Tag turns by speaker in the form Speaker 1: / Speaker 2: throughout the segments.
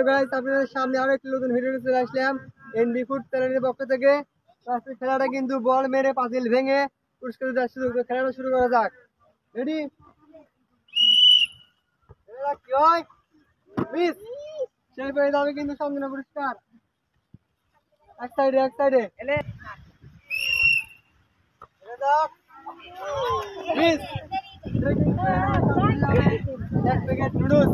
Speaker 1: Hello guys, আপনাদের সামনে আরো একটি নতুন ভিডিও নিয়ে চলে আসলাম এনবি ফুড চ্যানেলের পক্ষ থেকে। আজকে খেলাটা কিন্তু বল মেরে পাতিল ভেঙে পুরস্কার দেওয়া শুরু করে খেলাটা শুরু করা যাক। রেডি? কি হয় মিস সেই পেয়ে যাবে কিন্তু সম্পূর্ণ পুরস্কার। এক সাইডে মিস এক প্যাকেট নুডলস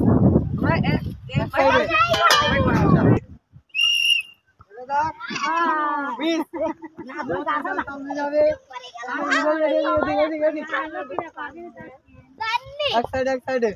Speaker 1: এক সাইডে এক সাইডে